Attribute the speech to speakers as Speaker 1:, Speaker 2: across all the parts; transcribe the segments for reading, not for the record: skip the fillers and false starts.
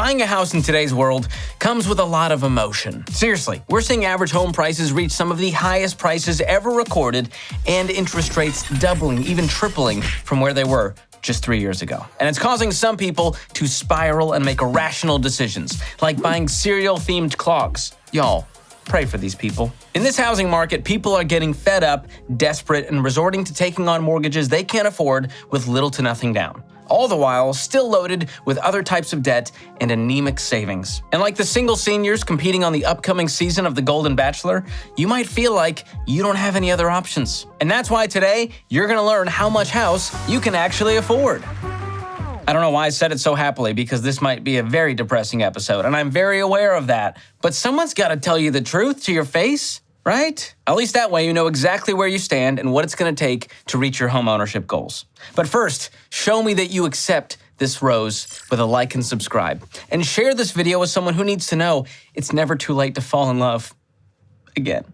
Speaker 1: Buying a house in today's world comes with a lot of emotion. Seriously, we're seeing average home prices reach some of the highest prices ever recorded, and interest rates doubling, even tripling from where they were just 3 years ago. And it's causing some people to spiral and make irrational decisions, like buying cereal-themed clogs. Y'all, pray for these people. In this housing market, people are getting fed up, desperate, and resorting to taking on mortgages they can't afford with little to nothing down. All the while, still loaded with other types of debt and anemic savings. And like the single seniors competing on the upcoming season of The Golden Bachelor, you might feel like you don't have any other options. And that's why today, you're gonna learn how much house you can actually afford. I don't know why I said it so happily, because this might be a very depressing episode, and I'm very aware of that. But someone's gotta tell you the truth to your face, right? At least that way you know exactly where you stand and what it's gonna take to reach your home ownership goals. But first, show me that you accept this rose with a like and subscribe. And share this video with someone who needs to know it's never too late to fall in love again.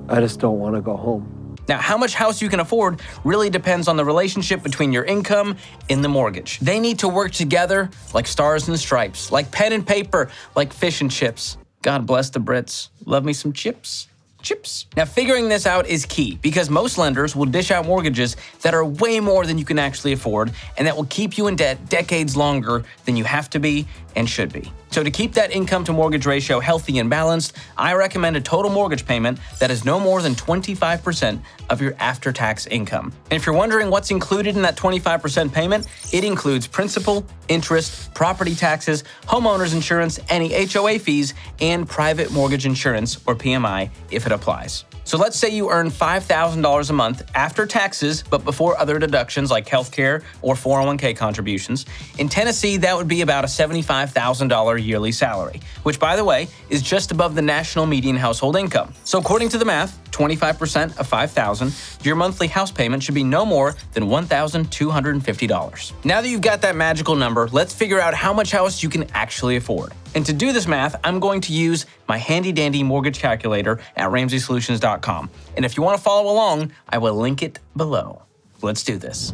Speaker 2: I just don't want to go home.
Speaker 1: Now, how much house you can afford really depends on the relationship between your income and the mortgage. They need to work together like stars and stripes, like pen and paper, like fish and chips. God bless the Brits. Love me some chips. Chips. Now, figuring this out is key, because most lenders will dish out mortgages that are way more than you can actually afford, and that will keep you in debt decades longer than you have to be and should be. So to keep that income to mortgage ratio healthy and balanced, I recommend a total mortgage payment that is no more than 25% of your after-tax income. And if you're wondering what's included in that 25% payment, it includes principal, interest, property taxes, homeowner's insurance, any HOA fees, and private mortgage insurance, or PMI, if it applies. So let's say you earn $5,000 a month after taxes, but before other deductions like healthcare or 401k contributions. In Tennessee, that would be about a $75,000 yearly salary, which, by the way, is just above the national median household income. So according to the math, 25% of $5,000, your monthly house payment should be no more than $1,250. Now that you've got that magical number, let's figure out how much house you can actually afford. And to do this math, I'm going to use my handy-dandy mortgage calculator at RamseySolutions.com. And if you want to follow along, I will link it below. Let's do this.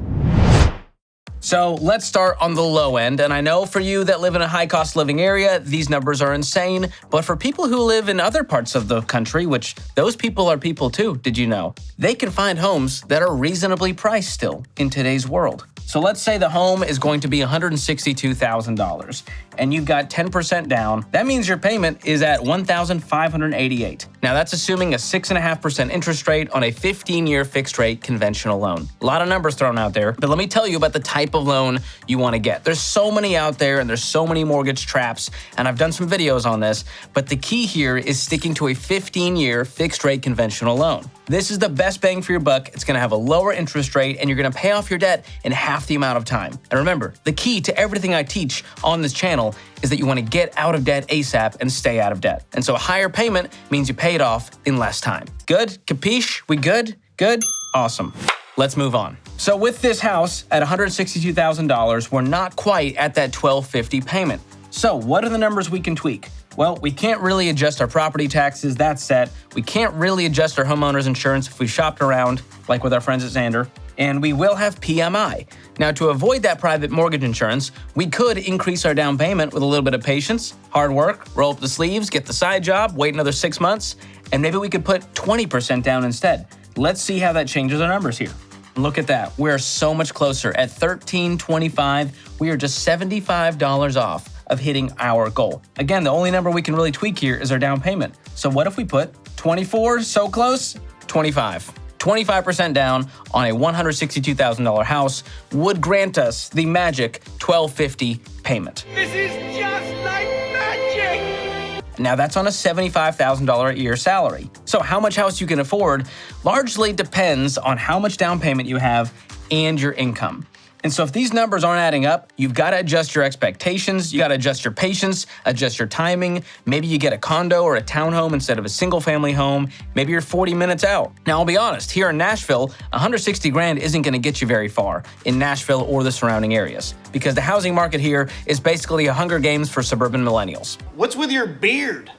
Speaker 1: So let's start on the low end, and I know for you that live in a high-cost living area, these numbers are insane, but for people who live in other parts of the country, which those people are people too, did you know? They can find homes that are reasonably priced still in today's world. So let's say the home is going to be $162,000, and you've got 10% down. That means your payment is at $1,588. Now that's assuming a 6.5% interest rate on a 15-year fixed-rate conventional loan. A lot of numbers thrown out there, but let me tell you about the type of loan you want to get. There's so many out there, and there's so many mortgage traps, and I've done some videos on this, but the key here is sticking to a 15-year fixed-rate conventional loan. This is the best bang for your buck. It's going to have a lower interest rate, and you're going to pay off your debt in half the amount of time. And remember, the key to everything I teach on this channel is that you want to get out of debt ASAP and stay out of debt. And so a higher payment means you pay it off in less time. Good? Capiche? We good? Good? Awesome. Let's move on. So with this house at $162,000, we're not quite at that $1,250 payment. So what are the numbers we can tweak? Well, we can't really adjust our property taxes, that's set. We can't really adjust our homeowner's insurance if we shopped around, like with our friends at Xander. And we will have PMI. Now, to avoid that private mortgage insurance, we could increase our down payment with a little bit of patience, hard work, roll up the sleeves, get the side job, wait another 6 months, and maybe we could put 20% down instead. Let's see how that changes our numbers here. Look at that. We're so much closer. At $1,325, we are just $75 off of hitting our goal. Again, the only number we can really tweak here is our down payment. So what if we put 24, so close, 25. 25% down on a $162,000 house would grant us the magic $1,250 payment.
Speaker 3: This is just like magic!
Speaker 1: Now that's on a $75,000 a year salary. So how much house you can afford largely depends on how much down payment you have and your income. And so if these numbers aren't adding up, you've got to adjust your expectations, you got to adjust your patience, adjust your timing. Maybe you get a condo or a townhome instead of a single family home. Maybe you're 40 minutes out. Now I'll be honest, here in Nashville, $160,000 isn't going to get you very far in Nashville or the surrounding areas, because the housing market here is basically a Hunger Games for suburban millennials.
Speaker 3: What's with your beard?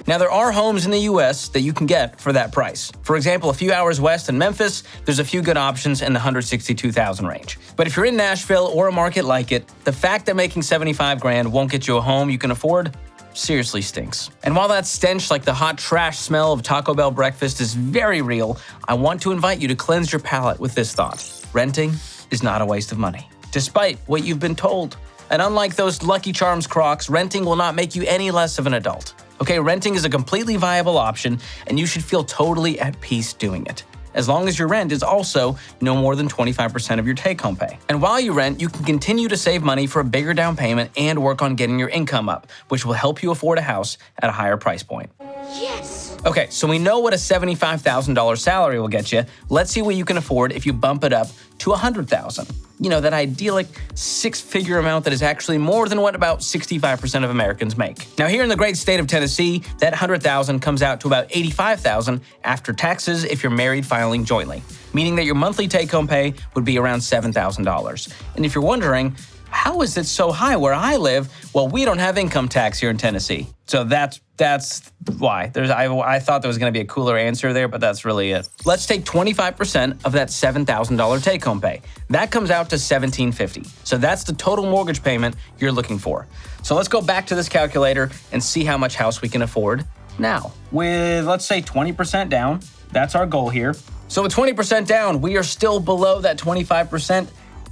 Speaker 1: Now, there are homes in the US that you can get for that price. For example, a few hours west in Memphis, there's a few good options in the $162,000 range. But if you're in Nashville or a market like it, the fact that making $75,000 won't get you a home you can afford seriously stinks. And while that stench, like the hot trash smell of Taco Bell breakfast, is very real, I want to invite you to cleanse your palate with this thought. Renting is not a waste of money, despite what you've been told. And unlike those Lucky Charms Crocs, renting will not make you any less of an adult. Okay, renting is a completely viable option, and you should feel totally at peace doing it, as long as your rent is also no more than 25% of your take-home pay. And while you rent, you can continue to save money for a bigger down payment and work on getting your income up, which will help you afford a house at a higher price point.
Speaker 3: Yes!
Speaker 1: Okay, so we know what a $75,000 salary will get you. Let's see what you can afford if you bump it up to $100,000. You know, that idyllic six-figure amount that is actually more than what about 65% of Americans make. Now, here in the great state of Tennessee, that $100,000 comes out to about $85,000 after taxes if you're married filing jointly, meaning that your monthly take-home pay would be around $7,000. And if you're wondering, how is it so high where I live? Well, we don't have income tax here in Tennessee. So that's why. I thought there was going to be a cooler answer there, but that's really it. Let's take 25% of that $7,000 take-home pay. That comes out to $1,750. So that's the total mortgage payment you're looking for. So let's go back to this calculator and see how much house we can afford now. With, let's say, 20% down, that's our goal here. So with 20% down, we are still below that 25%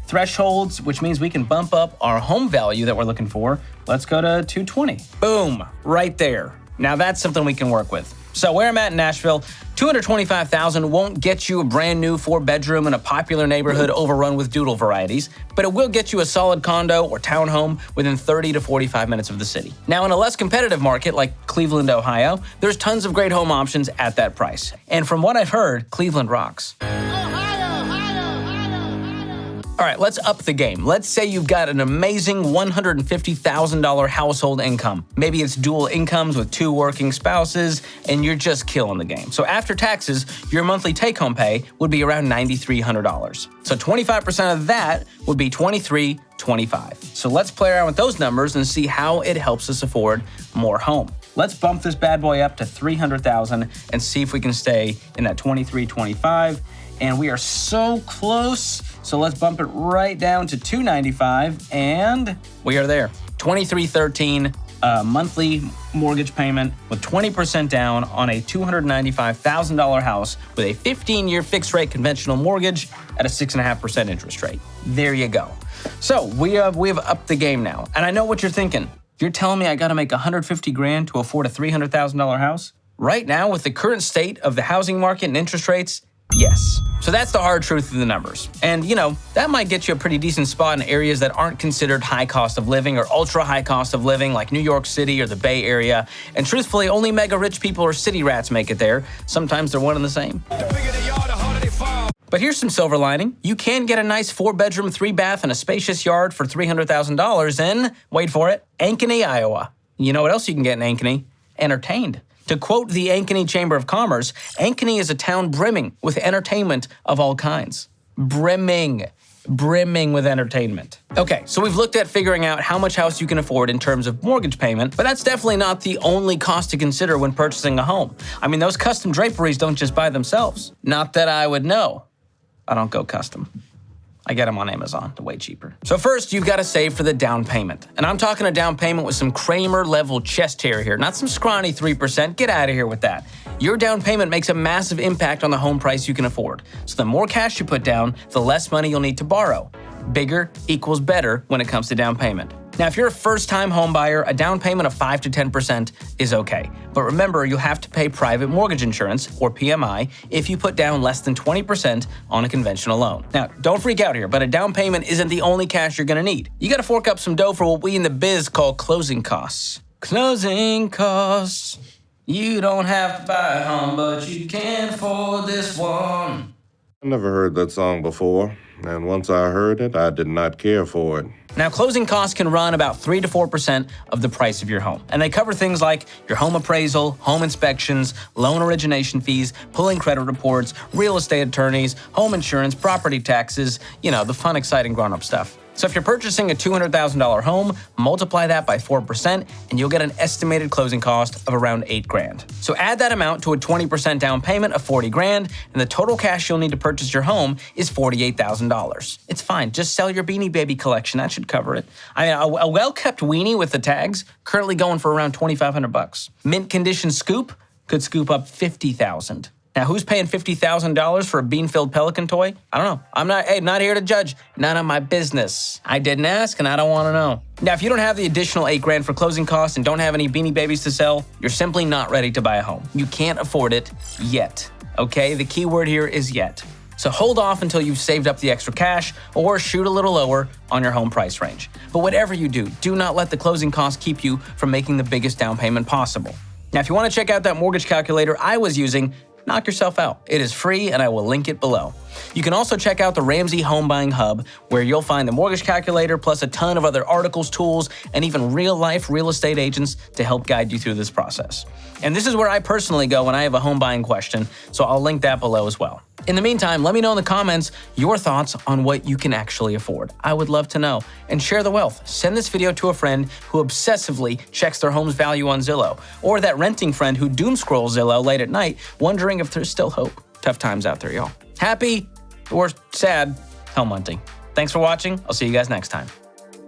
Speaker 1: thresholds, which means we can bump up our home value that we're looking for. Let's go to $220. Boom, right there. Now that's something we can work with. So where I'm at in Nashville, $225,000 won't get you a brand new 4-bedroom in a popular neighborhood overrun with doodle varieties, but it will get you a solid condo or townhome within 30 to 45 minutes of the city. Now, in a less competitive market like Cleveland, Ohio, there's tons of great home options at that price. And from what I've heard, Cleveland rocks. All right, let's up the game. Let's say you've got an amazing $150,000 household income. Maybe it's dual incomes with 2 working spouses, and you're just killing the game. So after taxes, your monthly take-home pay would be around $9,300. So 25% of that would be $2,325. So let's play around with those numbers and see how it helps us afford more home. Let's bump this bad boy up to $300,000 and see if we can stay in that $2,325. And we are so close. So let's bump it right down to $295, and we are there. $2,313 monthly mortgage payment with 20% down on a $295,000 house with a 15-year fixed-rate conventional mortgage at a 6.5% interest rate. There you go. So we have upped the game now, and I know what you're thinking. You're telling me I got to make $150,000 to afford a $300,000 house? Right now, with the current state of the housing market and interest rates, yes. So that's the hard truth of the numbers. And, you know, that might get you a pretty decent spot in areas that aren't considered high cost of living or ultra high cost of living like New York City or the Bay Area. And truthfully, only mega rich people or city rats make it there. Sometimes they're one and the same. But here's some silver lining. You can get a nice 4-bedroom, 3-bath, and a spacious yard for $300,000 in, wait for it, Ankeny, Iowa. You know what else you can get in Ankeny? Entertained. To quote the Ankeny Chamber of Commerce, Ankeny is a town brimming with entertainment of all kinds. Brimming with entertainment. Okay, so we've looked at figuring out how much house you can afford in terms of mortgage payment, but that's definitely not the only cost to consider when purchasing a home. I mean, those custom draperies don't just buy themselves. Not that I would know. I don't go custom. I get them on Amazon, they're way cheaper. So first, you've got to save for the down payment. And I'm talking a down payment with some Kramer-level chest hair here, not some scrawny 3%. Get out of here with that. Your down payment makes a massive impact on the home price you can afford. So the more cash you put down, the less money you'll need to borrow. Bigger equals better when it comes to down payment. Now, if you're a first-time home buyer, a down payment of 5 to 10% is okay. But remember, you'll have to pay private mortgage insurance, or PMI, if you put down less than 20% on a conventional loan. Now, don't freak out here, but a down payment isn't the only cash you're gonna need. You gotta fork up some dough for what we in the biz call closing costs. Closing costs. You don't have to buy a home, but you can afford this one.
Speaker 4: I never heard that song before, and once I heard it, I did not care for it.
Speaker 1: Now, closing costs can run about 3 to 4% of the price of your home, and they cover things like your home appraisal, home inspections, loan origination fees, pulling credit reports, real estate attorneys, home insurance, property taxes, you know, the fun, exciting grown-up stuff. So if you're purchasing a $200,000 home, multiply that by 4%, and you'll get an estimated closing cost of around $8,000. So add that amount to a 20% down payment of $40,000, and the total cash you'll need to purchase your home is $48,000. It's fine. Just sell your Beanie Baby collection. That should cover it. I mean, a well-kept weenie with the tags, currently going for around $2,500. Mint condition scoop could scoop up $50,000. Now, who's paying $50,000 for a bean-filled Pelican toy? I don't know. I'm not here to judge. None of my business. I didn't ask, and I don't want to know. Now, if you don't have the additional $8,000 for closing costs and don't have any Beanie Babies to sell, you're simply not ready to buy a home. You can't afford it yet, okay? The key word here is yet. So hold off until you've saved up the extra cash or shoot a little lower on your home price range. But whatever you do not let the closing costs keep you from making the biggest down payment possible. Now, if you want to check out that mortgage calculator I was using, knock yourself out. It is free, and I will link it below. You can also check out the Ramsey Home Buying Hub, where you'll find the mortgage calculator, plus a ton of other articles, tools, and even real-life real estate agents to help guide you through this process. And this is where I personally go when I have a home buying question, so I'll link that below as well. In the meantime, let me know in the comments your thoughts on what you can actually afford. I would love to know. And share the wealth. Send this video to a friend who obsessively checks their home's value on Zillow, or that renting friend who doom scrolls Zillow late at night, wondering if there's still hope. Tough times out there, y'all. Happy or sad home hunting. Thanks for watching. I'll see you guys next time.